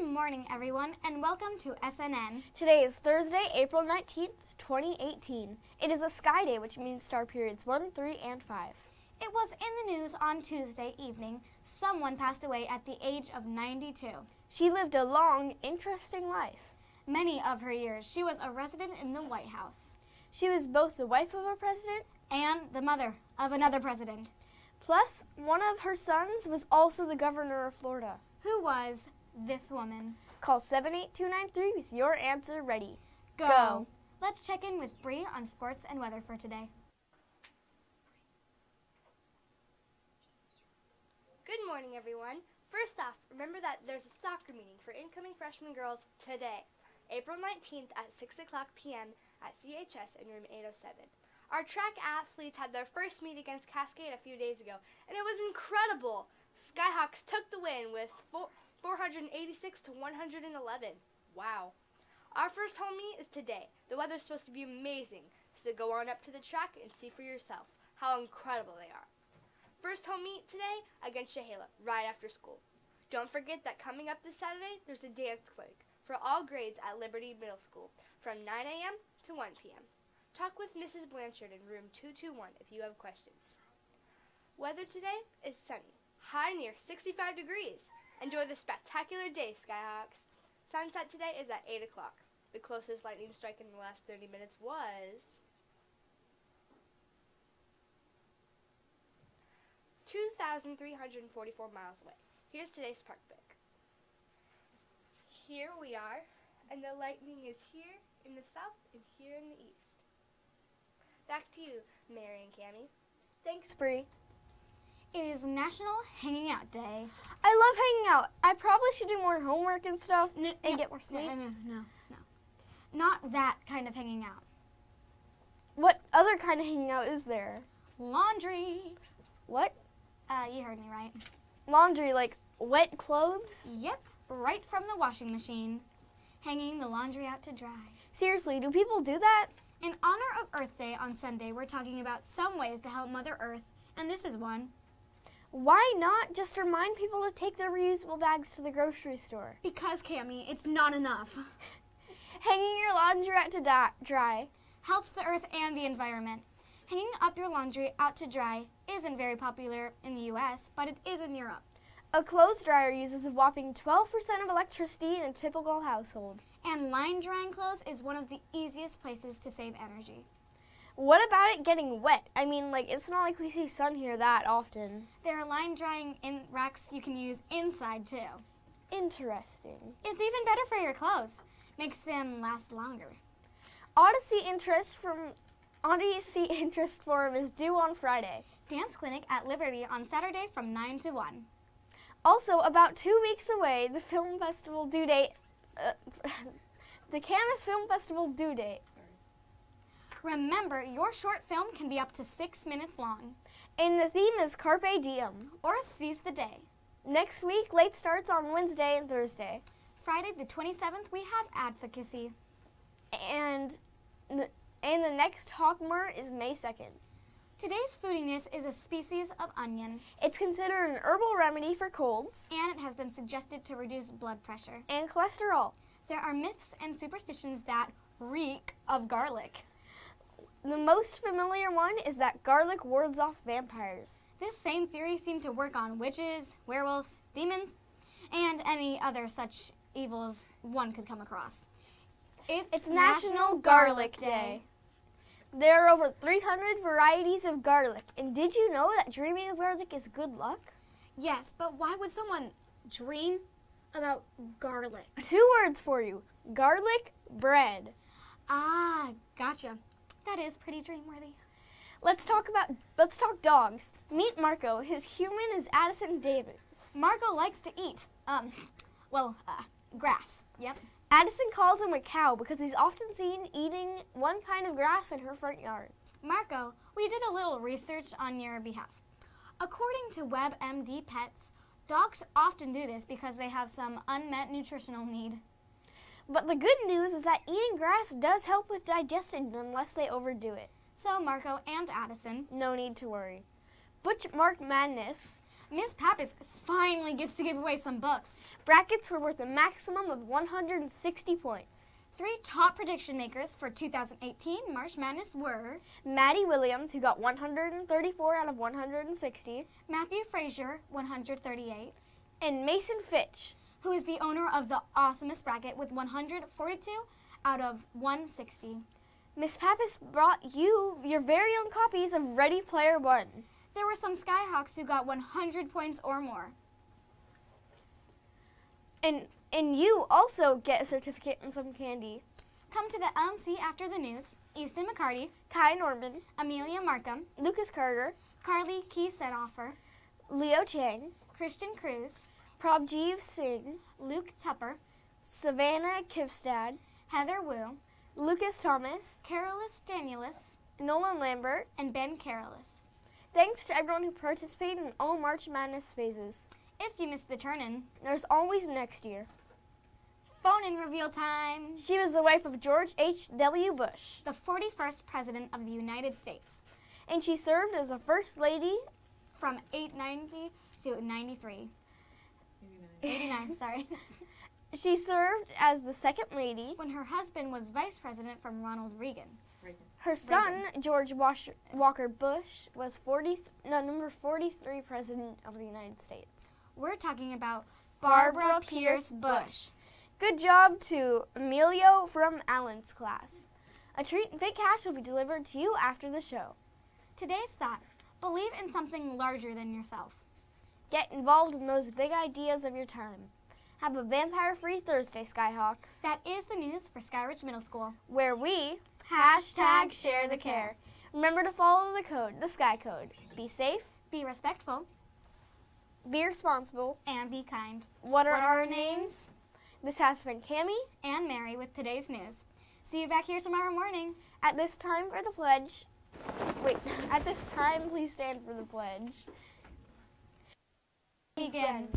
Good morning, everyone, and welcome to SNN. Today is Thursday, April 19th, 2018. It is a sky day, which means star periods 1, 3, and 5. It was in the news on Tuesday evening. Someone passed away at the age of 92. She lived a long, interesting life. Many of her years, she was a resident in the White House. She was both the wife of a president and the mother of another president. Plus, one of her sons was also the governor of Florida. Who was this woman? Call 78293 with your answer ready. Go. Let's check in with Bree on sports and weather for today. Good morning, everyone. First off, remember that there's a soccer meeting for incoming freshman girls today, April 19th at 6 o'clock p.m. at CHS in room 807. Our track athletes had their first meet against Cascade a few days ago, and it was incredible. Skyhawks took the win with 486 to 111. Wow. Our first home meet is today. The weather's supposed to be amazing, so go on up to the track and see for yourself how incredible they are. First home meet today against Shahala, right after school. Don't forget that coming up this Saturday, there's a dance clinic for all grades at Liberty Middle School from 9 a.m. to 1 p.m. Talk with Mrs. Blanchard in room 221 if you have questions. Weather today is sunny, high near 65 degrees. Enjoy the spectacular day, Skyhawks. Sunset today is at 8 o'clock. The closest lightning strike in the last 30 minutes was 2,344 miles away. Here's today's park pic. Here we are, and the lightning is here in the south and here in the east. Back to you, Mary and Cami. Thanks, Bree. It is National Hanging Out Day. I love hanging out. I probably should do more homework and stuff and get more sleep. No. Not that kind of hanging out. What other kind of hanging out is there? Laundry. What? You heard me right. Laundry, like wet clothes? Yep, right from the washing machine. Hanging the laundry out to dry. Seriously, do people do that? In honor of Earth Day on Sunday, we're talking about some ways to help Mother Earth, and this is one. Why not just remind people to take their reusable bags to the grocery store? Because, Cami, it's not enough. Hanging your laundry out to dry helps the earth and the environment. Hanging up your laundry out to dry isn't very popular in the U.S., but it is in Europe. A clothes dryer uses a whopping 12% of electricity in a typical household. And line drying clothes is one of the easiest places to save energy. What about it getting wet? I mean, it's not like we see sun here that often. There are line drying racks you can use inside, too. Interesting. It's even better for your clothes. Makes them last longer. Odyssey Interest Forum is due on Friday. Dance clinic at Liberty on Saturday from 9 to 1. Also, about 2 weeks away, the film festival due date, the Camas Film Festival due date. Remember, your short film can be up to 6 minutes long. And the theme is Carpe Diem. Or Seize the Day. Next week, late starts on Wednesday and Thursday. Friday the 27th, we have advocacy. And the next Hawkmore is May 2nd. Today's foodiness is a species of onion. It's considered an herbal remedy for colds. And it has been suggested to reduce blood pressure. And cholesterol. There are myths and superstitions that reek of garlic. The most familiar one is that garlic wards off vampires. This same theory seemed to work on witches, werewolves, demons, and any other such evils one could come across. It's National Garlic Day. There are over 300 varieties of garlic. And did you know that dreaming of garlic is good luck? Yes, but why would someone dream about garlic? 2 words for you. Garlic bread. Ah, gotcha. That is pretty dream-worthy. Let's talk dogs. Meet Marco. His human is Addison Davis. Marco likes to eat, grass. Yep. Addison calls him a cow because he's often seen eating one kind of grass in her front yard. Marco, we did a little research on your behalf. According to WebMD Pets, dogs often do this because they have some unmet nutritional need. But the good news is that eating grass does help with digestion unless they overdo it. So Marco and Addison, no need to worry. Butch Mark Madness Miss Pappas finally gets to give away some books. Brackets were worth a maximum of 160 points. 3 top prediction makers for 2018 March Madness were Maddie Williams, who got 134 out of 160, Matthew Frazier, 138, and Mason Fitch. who is the owner of the awesomest bracket with 142 out of 160. Miss Pappas brought you your very own copies of Ready Player One. There were some Skyhawks who got 100 points or more. And you also get a certificate and some candy. Come to the LMC after the news. Easton McCarty, Kai Norman, Amelia Markham, Lucas Carter, Carly Key-Setoffer, Leo Chang, Christian Cruz, Prabjeev Singh, Luke Tupper, Savannah Kivstad, Heather Wu, Lucas Thomas, Carolus Danielis, Nolan Lambert. and Ben Carolus. Thanks to everyone who participated in all March Madness phases. If you missed the turn-in, There's always next year. phone-in reveal time. She was the wife of George H.W. Bush, The 41st President of the United States, and she served as a First Lady. from 890 to 93. 89, sorry. She served as the Second Lady. When her husband was Vice President from Ronald Reagan. Her son, George Walker Bush, was number 43 President of the United States. We're talking about Barbara Barbara Pierce Pierce Bush. Good job to Emilio from Alan's class. A treat and fake cash will be delivered to you after the show. Today's thought, believe in something larger than yourself. Get involved in those big ideas of your time. Have a vampire-free Thursday, Skyhawks, That is the news for Skyridge Middle School. where we Share the care. Remember to follow the code, the Sky Code. Be safe, Be respectful be responsible. and be kind. What are What are our our names? This has been Cami. And Mary with today's news. See you back here tomorrow morning. At this time for the pledge. Wait, at this time, please stand for the pledge. Begin.